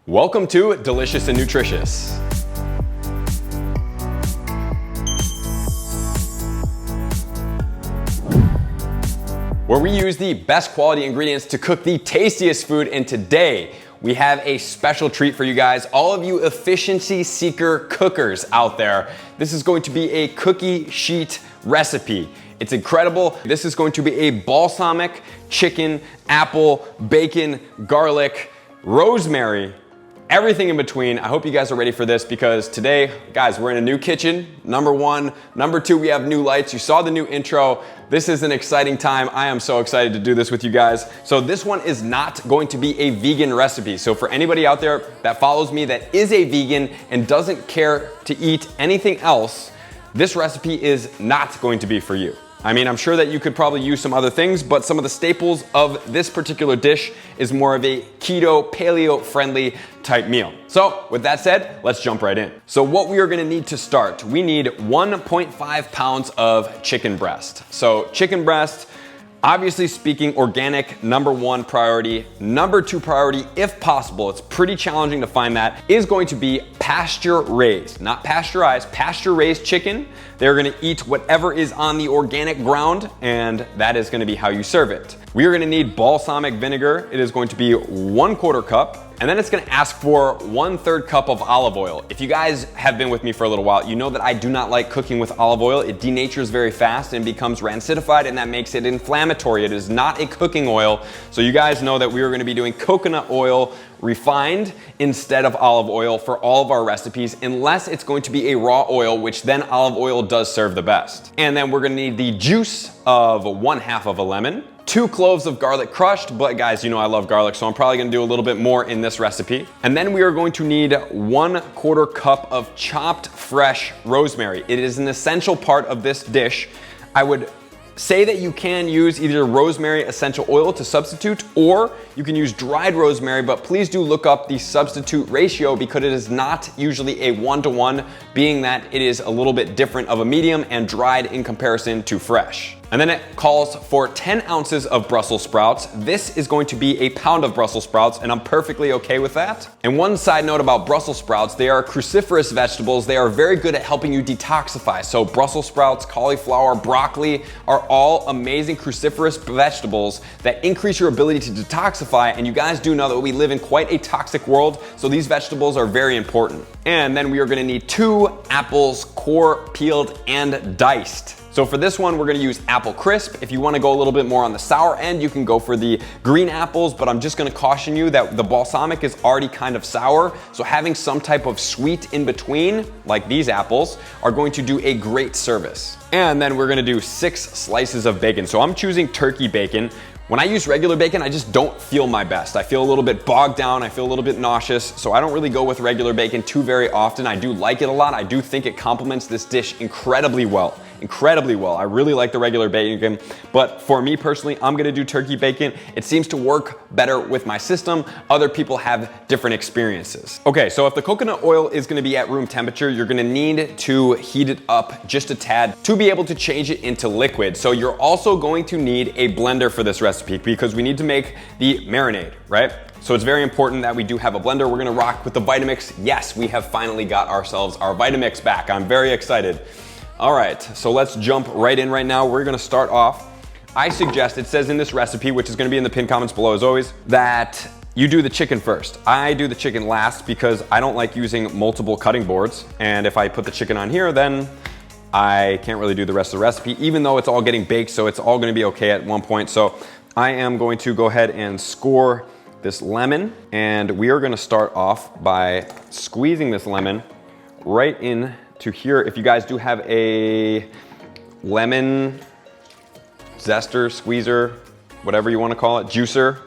Welcome to Delicious and Nutritious. Where we use the best quality ingredients to cook the tastiest food, and today we have a special treat for you guys, all of you efficiency seeker cookers out there. This is going to be a cookie sheet recipe. It's incredible. This is going to be a balsamic chicken, apple, bacon, garlic, rosemary, everything in between. I hope you guys are ready for this because today, guys, we're in a new kitchen, number one. Number two, we have new lights. You saw the new intro. This is an exciting time. I am so excited to do this with you guys. So this one is not going to be a vegan recipe. So for anybody out there that follows me that is a vegan and doesn't care to eat anything else, this recipe is not going to be for you. I mean, I'm sure that you could probably use some other things, but some of the staples of this particular dish is more of a keto, paleo-friendly type meal. So with that said, let's jump right in. So what we are gonna need to start, we need 1.5 pounds of chicken breast. So chicken breast, obviously speaking, organic, number one priority. Number two priority, if possible, it's pretty challenging to find that, is going to be pasture raised, not pasteurized, pasture raised chicken. They're gonna eat whatever is on the organic ground, and that is gonna be how you serve it. We are gonna need balsamic vinegar. It is going to be 1/4 cup. And then it's gonna ask for 1/3 cup of olive oil. If you guys have been with me for a little while, you know that I do not like cooking with olive oil. It denatures very fast and becomes rancidified, and that makes it inflammatory. It is not a cooking oil. So you guys know that we are gonna be doing coconut oil refined instead of olive oil for all of our recipes, unless it's going to be a raw oil, which then olive oil does serve the best. And then we're gonna need the juice of 1/2 of a lemon, 2 cloves of garlic crushed, but guys, you know I love garlic, so I'm probably gonna do a little bit more in this recipe. And then we are going to need 1/4 cup of chopped fresh rosemary. It is an essential part of this dish. I would say that you can use either rosemary essential oil to substitute, or you can use dried rosemary, but please do look up the substitute ratio because it is not usually a 1-to-1, being that it is a little bit different of a medium and dried in comparison to fresh. And then it calls for 10 ounces of Brussels sprouts. This is going to be a pound of Brussels sprouts, and I'm perfectly okay with that. And one side note about Brussels sprouts, they are cruciferous vegetables. They are very good at helping you detoxify. So Brussels sprouts, cauliflower, broccoli are all amazing cruciferous vegetables that increase your ability to detoxify. And you guys do know that we live in quite a toxic world, so these vegetables are very important. And then we are gonna need 2 apples, core peeled and diced. So for this one, we're gonna use apple crisp. If you wanna go a little bit more on the sour end, you can go for the green apples, but I'm just gonna caution you that the balsamic is already kind of sour, so having some type of sweet in between, like these apples, are going to do a great service. And then we're gonna do 6 slices of bacon. So I'm choosing turkey bacon. When I use regular bacon, I just don't feel my best. I feel a little bit bogged down, I feel a little bit nauseous, so I don't really go with regular bacon too very often. I do like it a lot. I do think it complements this dish incredibly well. Incredibly well. I really like the regular bacon, but for me personally, I'm gonna do turkey bacon. It seems to work better with my system. Other people have different experiences. Okay, so if the coconut oil is gonna be at room temperature, you're gonna need to heat it up just a tad to be able to change it into liquid. So you're also going to need a blender for this recipe because we need to make the marinade, right? So it's very important that we do have a blender. We're gonna rock with the Vitamix. Yes, we have finally got ourselves our Vitamix back. I'm very excited. All right, so let's jump right in right now. We're gonna start off. I suggest, it says in this recipe, which is gonna be in the pinned comments below as always, that you do the chicken first. I do the chicken last because I don't like using multiple cutting boards. And if I put the chicken on here, then I can't really do the rest of the recipe, even though it's all getting baked, so it's all gonna be okay at one point. So I am going to go ahead and score this lemon, and we are gonna start off by squeezing this lemon right in to here. If you guys do have a lemon zester, squeezer, whatever you want to call it, juicer,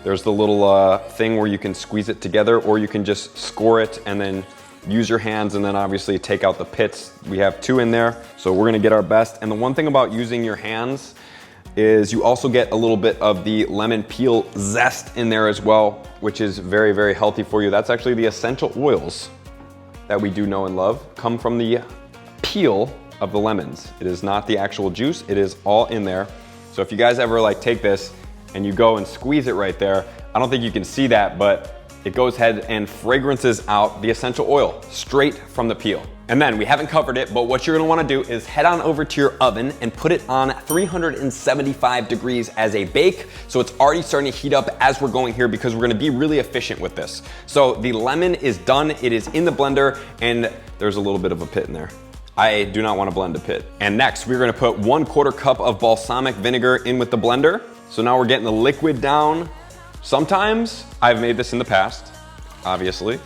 there's the little thing where you can squeeze it together, or you can just score it and then use your hands and then obviously take out the pits. We have 2 in there, so we're gonna get our best. And the one thing about using your hands is you also get a little bit of the lemon peel zest in there as well, which is very, very healthy for you. That's actually the essential oils that we do know and love come from the peel of the lemons. It is not the actual juice, it is all in there. So if you guys ever like take this and you go and squeeze it right there, I don't think you can see that, but it goes ahead and fragrances out the essential oil straight from the peel. And then we haven't covered it, but what you're gonna wanna do is head on over to your oven and put it on 375 degrees as a bake. So it's already starting to heat up as we're going here because we're gonna be really efficient with this. So the lemon is done, it is in the blender, and there's a little bit of a pit in there. I do not wanna blend a pit. And next, we're gonna put 1/4 cup of balsamic vinegar in with the blender. So now we're getting the liquid down. Sometimes, I've made this in the past, obviously.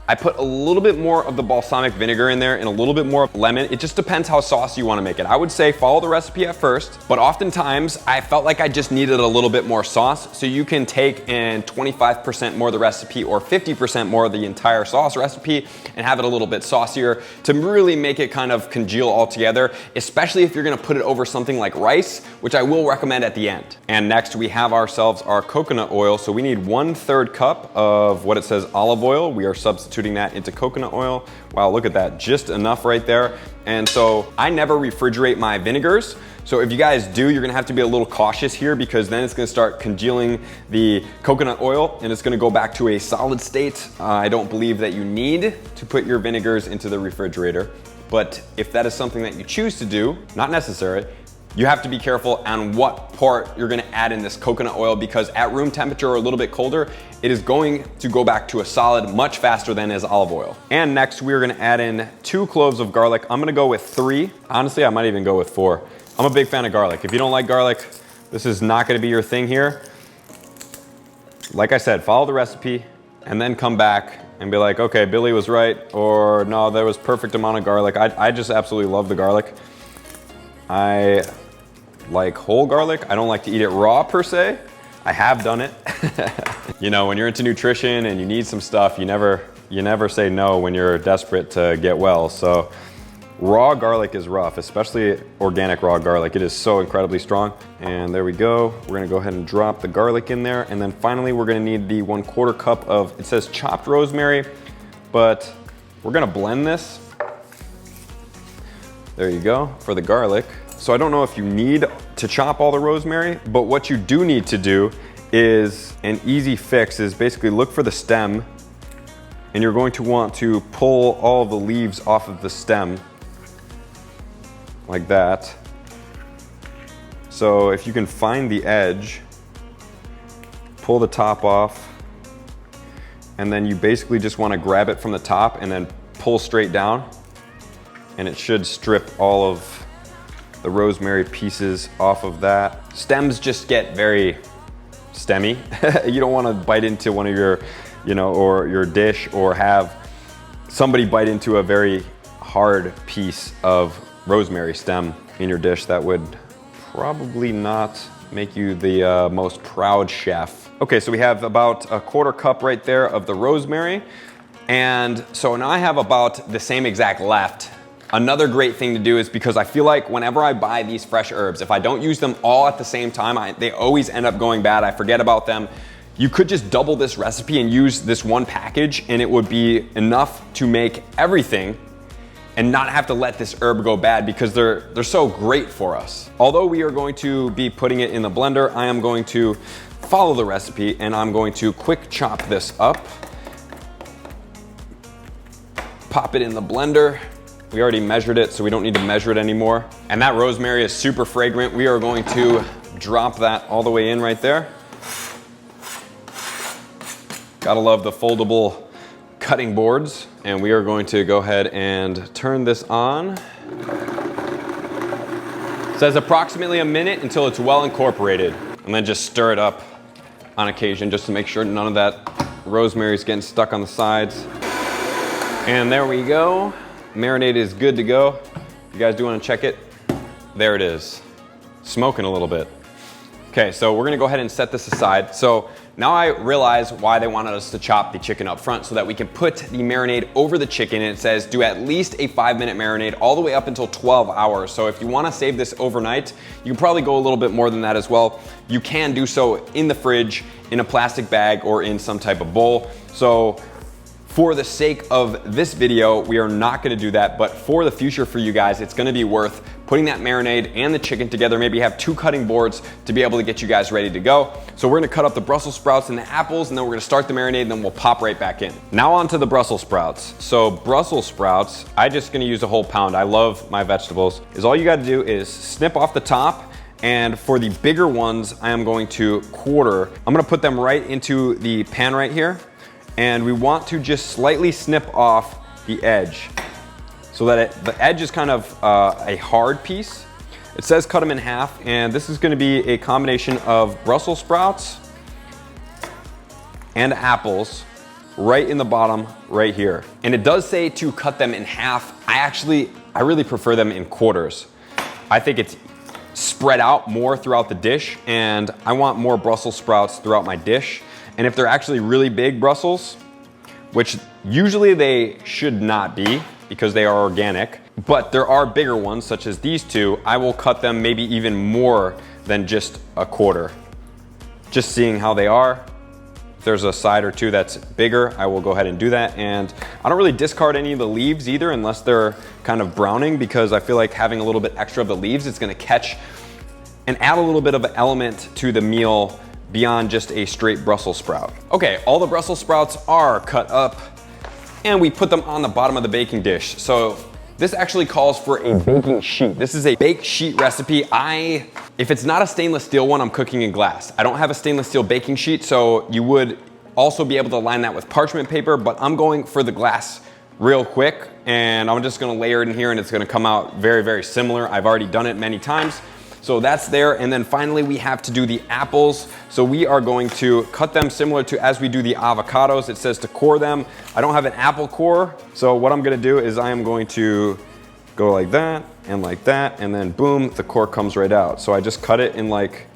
I put a little bit more of the balsamic vinegar in there and a little bit more of lemon. It just depends how saucy you wanna make it. I would say follow the recipe at first, but oftentimes I felt like I just needed a little bit more sauce. So you can take and 25% more of the recipe or 50% more of the entire sauce recipe and have it a little bit saucier to really make it kind of congeal all together, especially if you're gonna put it over something like rice, which I will recommend at the end. And next we have ourselves our coconut oil. So we need 1/3 cup of what it says olive oil. We are substituting that into coconut oil. Wow, look at that, just enough right there. And so I never refrigerate my vinegars. So if you guys do, you're gonna have to be a little cautious here because then it's gonna start congealing the coconut oil and it's gonna go back to a solid state. I don't believe that you need to put your vinegars into the refrigerator, but if that is something that you choose to do, not necessary, you have to be careful on what part you're gonna add in this coconut oil because at room temperature or a little bit colder, it is going to go back to a solid much faster than is olive oil. And next we're gonna add in 2 cloves of garlic. I'm gonna go with 3. Honestly, I might even go with 4. I'm a big fan of garlic. If you don't like garlic, this is not gonna be your thing here. Like I said, follow the recipe and then come back and be like, okay, Billy was right, or no, there was perfect amount of garlic. I just absolutely love the garlic. I like whole garlic. I don't like to eat it raw per se. I have done it. You know, when you're into nutrition and you need some stuff, you never say no when you're desperate to get well. So raw garlic is rough, especially organic raw garlic. It is so incredibly strong. And there we go. We're gonna go ahead and drop the garlic in there. And then finally, we're gonna need the 1/4 cup of, it says chopped rosemary, but we're gonna blend this. There you go, for the garlic. So I don't know if you need to chop all the rosemary, but what you do need to do is an easy fix is basically look for the stem and you're going to want to pull all the leaves off of the stem like that. So if you can find the edge, pull the top off, and then you basically just want to grab it from the top and then pull straight down, and it should strip all of the rosemary pieces off of that. Stems just get very stemmy. You don't want to bite into one of your, you know, or your dish, or have somebody bite into a very hard piece of rosemary stem in your dish. That would probably not make you the most proud chef. Okay, so we have about 1/4 cup right there of the rosemary. And so now I have about the same exact left. Another great thing to do is, because I feel like whenever I buy these fresh herbs, if I don't use them all at the same time, they always end up going bad. I forget about them. You could just double this recipe and use this one package, and it would be enough to make everything and not have to let this herb go bad, because they're so great for us. Although we are going to be putting it in the blender, I am going to follow the recipe and I'm going to quick chop this up. Pop it in the blender. We already measured it, so we don't need to measure it anymore. And that rosemary is super fragrant. We are going to drop that all the way in right there. Gotta love the foldable cutting boards. And we are going to go ahead and turn this on. It says approximately a minute until it's well incorporated. And then just stir it up on occasion just to make sure none of that rosemary is getting stuck on the sides. And there we go. Marinade is good to go. If you guys do want to check it, there it is. Smoking a little bit. Okay, so we're gonna go ahead and set this aside. So now I realize why they wanted us to chop the chicken up front, so that we can put the marinade over the chicken. And it says do at least a 5-minute marinade all the way up until 12 hours. So if you wanna save this overnight, you can probably go a little bit more than that as well. You can do so in the fridge, in a plastic bag, or in some type of bowl. So for the sake of this video, we are not gonna do that, but for the future for you guys, it's gonna be worth putting that marinade and the chicken together. Maybe have 2 cutting boards to be able to get you guys ready to go. So we're gonna cut up the Brussels sprouts and the apples, and then we're gonna start the marinade, and then we'll pop right back in. Now on to the Brussels sprouts. So Brussels sprouts, I'm just gonna use a whole pound. I love my vegetables. All you gotta do is snip off the top, and for the bigger ones, I am going to quarter. I'm gonna put them right into the pan right here, and we want to just slightly snip off the edge so that the edge is kind of a hard piece. It says cut them in half, and this is gonna be a combination of Brussels sprouts and apples right in the bottom right here. And it does say to cut them in half. I really prefer them in quarters. I think it's spread out more throughout the dish, and I want more Brussels sprouts throughout my dish. And if they're actually really big Brussels, which usually they should not be because they are organic, but there are bigger ones such as these two, I will cut them maybe even more than just a quarter. Just seeing how they are. If there's a side or two that's bigger, I will go ahead and do that. And I don't really discard any of the leaves either unless they're kind of browning, because I feel like having a little bit extra of the leaves, it's gonna catch and add a little bit of an element to the meal beyond just a straight Brussels sprout. Okay, all the Brussels sprouts are cut up, and we put them on the bottom of the baking dish. So this actually calls for a baking sheet. This is a baked sheet recipe. If it's not a stainless steel one, I'm cooking in glass. I don't have a stainless steel baking sheet, so you would also be able to line that with parchment paper, but I'm going for the glass real quick, and I'm just gonna layer it in here, and it's gonna come out very, very similar. I've already done it many times. So that's there, and then finally we have to do the apples. So we are going to cut them similar to as we do the avocados. It says to core them. I don't have an apple core, so what I'm gonna do is I am going to go like that, and then boom, the core comes right out. So I just cut it in like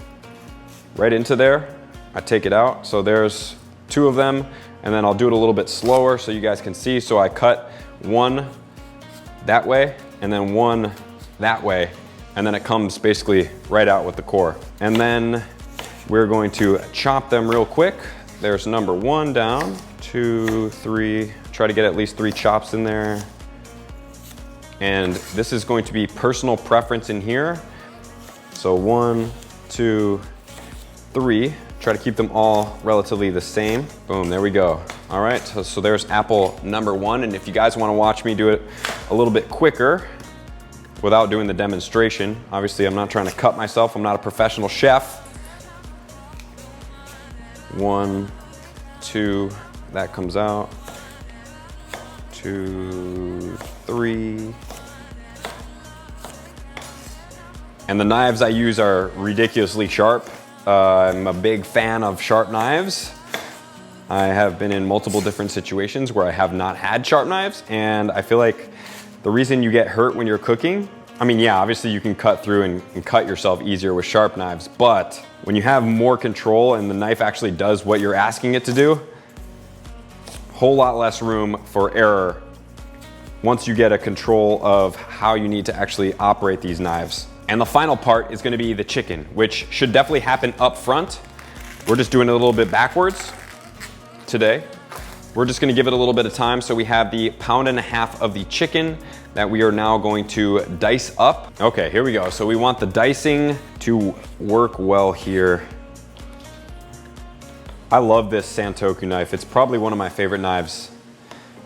right into there. I take it out, so there's 2 of them, and then I'll do it a little bit slower so you guys can see. So I cut 1 that way, and then 1 that way, and then it comes basically right out with the core. And then we're going to chop them real quick. There's number 1 down, 2, 3, try to get at least 3 chops in there. And this is going to be personal preference in here. So 1, 2, 3, try to keep them all relatively the same. Boom, there we go. All right, so there's apple number 1. And if you guys wanna watch me do it a little bit quicker, without doing the demonstration. Obviously, I'm not trying to cut myself. I'm not a professional chef. 1, 2, that comes out. 2, 3. And the knives I use are ridiculously sharp. I'm a big fan of sharp knives. I have been in multiple different situations where I have not had sharp knives, and I feel like the reason you get hurt when you're cooking, I mean, yeah, obviously you can cut through and cut yourself easier with sharp knives, but when you have more control and the knife actually does what you're asking it to do, whole lot less room for error once you get a control of how you need to actually operate these knives. And the final part is gonna be the chicken, which should definitely happen up front. We're just doing it a little bit backwards today. We're just gonna give it a little bit of time. So we have the 1.5 pounds of the chicken that we are now going to dice up. Okay, here we go. So we want the dicing to work well here. I love this Santoku knife. It's probably one of my favorite knives.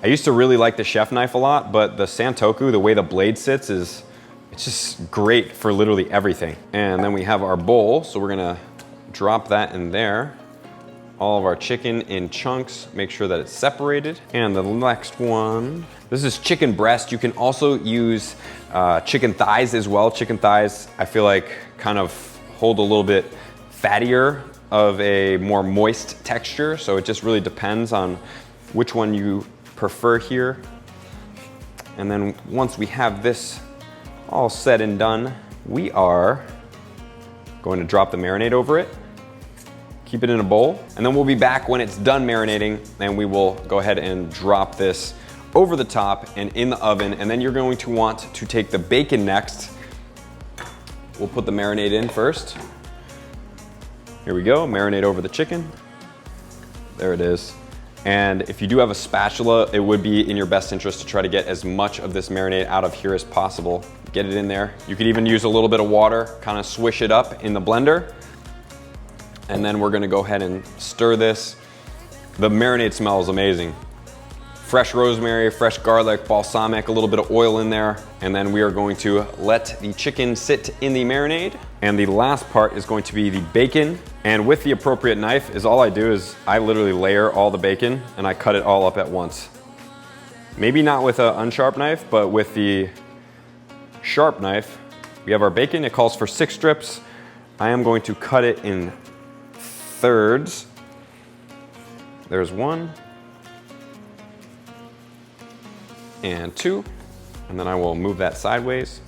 I used to really like the chef knife a lot, but the Santoku, the way the blade sits it's just great for literally everything. And then we have our bowl. So we're gonna drop that in there. All of our chicken in chunks, make sure that it's separated. And the next one, this is chicken breast. You can also use chicken thighs as well. Chicken thighs, I feel like kind of hold a little bit fattier of a more moist texture. So it just really depends on which one you prefer here. And then once we have this all said and done, we are going to drop the marinade over it. Keep it in a bowl, and then we'll be back when it's done marinating, and we will go ahead and drop this over the top and in the oven. And then you're going to want to take the bacon next. We'll put the marinade in first. Here we go, marinade over the chicken. There it is. And if you do have a spatula, it would be in your best interest to try to get as much of this marinade out of here as possible. Get it in there. You could even use a little bit of water, kind of swish it up in the blender. And then we're gonna go ahead and stir this. The marinade smells amazing. Fresh rosemary, fresh garlic, balsamic, a little bit of oil in there. And then we are going to let the chicken sit in the marinade. And the last part is going to be the bacon. And with the appropriate knife is all I do is I literally layer all the bacon and I cut it all up at once. Maybe not with an unsharp knife, but with the sharp knife, we have our bacon. It calls for 6 strips. I am going to cut it in thirds. There's 1 and 2, and then I will move that sideways.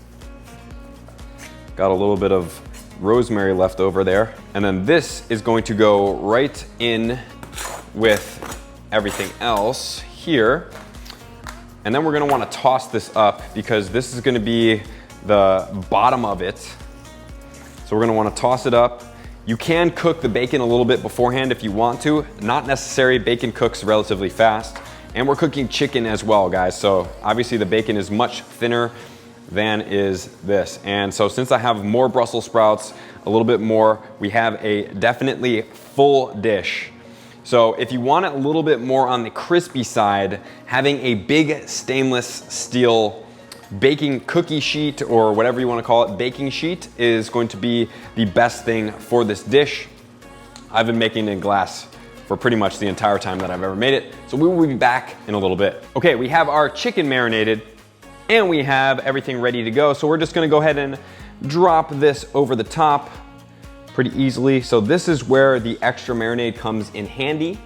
Got a little bit of rosemary left over there. And then this is going to go right in with everything else here. And then we're gonna wanna toss this up because this is gonna be the bottom of it. So we're gonna wanna toss it up. You can cook the bacon a little bit beforehand if you want to. Not necessary, bacon cooks relatively fast. And we're cooking chicken as well, guys. So obviously the bacon is much thinner than is this. And so since I have more Brussels sprouts, a little bit more, we have a definitely full dish. So if you want it a little bit more on the crispy side, having a big stainless steel baking cookie sheet or whatever you want to call it, baking sheet is going to be the best thing for this dish. I've been making it in glass for pretty much the entire time that I've ever made it. So we will be back in a little bit. Okay, we have our chicken marinated and we have everything ready to go. So we're just gonna go ahead and drop this over the top pretty easily. So this is where the extra marinade comes in handy.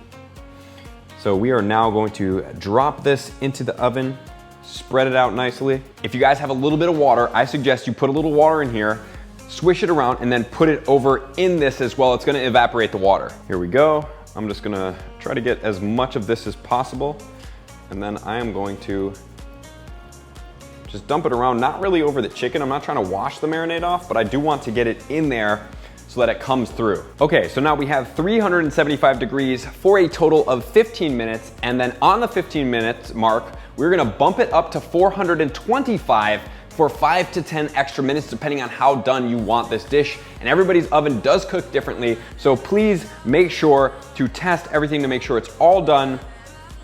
So we are now going to drop this into the oven, spread it out nicely. If you guys have a little bit of water, I suggest you put a little water in here, swish it around, and then put it over in this as well. It's gonna evaporate the water. Here we go. I'm just gonna try to get as much of this as possible. And then I am going to just dump it around, not really over the chicken. I'm not trying to wash the marinade off, but I do want to get it in there so that it comes through. Okay, so now we have 375 degrees for a total of 15 minutes. And then on the 15 minutes mark, we're gonna bump it up to 425 for 5 to 10 extra minutes, depending on how done you want this dish. And everybody's oven does cook differently, so please make sure to test everything to make sure it's all done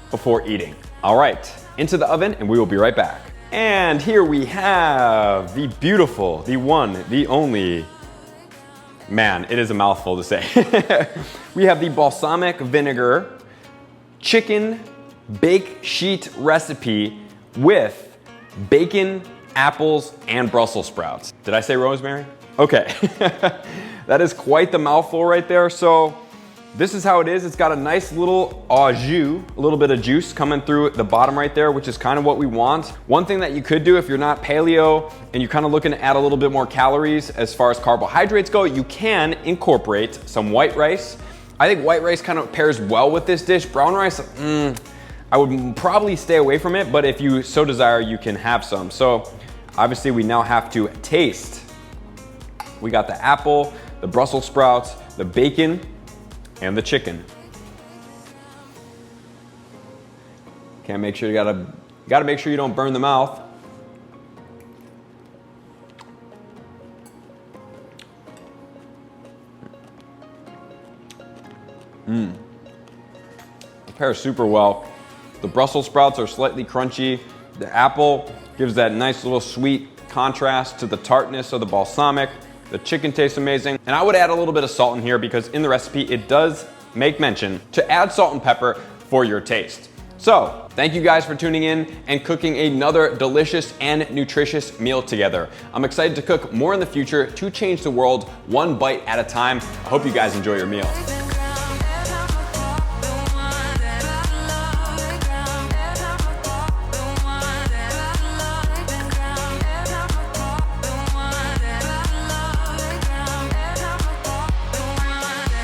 before eating. All right, into the oven, and we will be right back. And here we have the beautiful, the one, the only, man, it is a mouthful to say. We have the balsamic vinegar chicken bake sheet recipe with bacon, apples, and Brussels sprouts. Did I say rosemary? Okay. That is quite the mouthful right there. So this is how it is. It's got a nice little au jus, a little bit of juice coming through the bottom right there, which is kind of what we want. One thing that you could do if you're not paleo and you're kind of looking to add a little bit more calories as far as carbohydrates go, you can incorporate some white rice. I think white rice kind of pairs well with this dish. Brown rice, I would probably stay away from it, but if you so desire, you can have some. So obviously we now have to taste. We got the apple, the Brussels sprouts, the bacon, and the chicken. Can't make sure you gotta make sure you don't burn the mouth. It pairs super well. The Brussels sprouts are slightly crunchy. The apple gives that nice little sweet contrast to the tartness of the balsamic. The chicken tastes amazing. And I would add a little bit of salt in here because in the recipe, it does make mention to add salt and pepper for your taste. So thank you guys for tuning in and cooking another delicious and nutritious meal together. I'm excited to cook more in the future to change the world one bite at a time. I hope you guys enjoy your meal.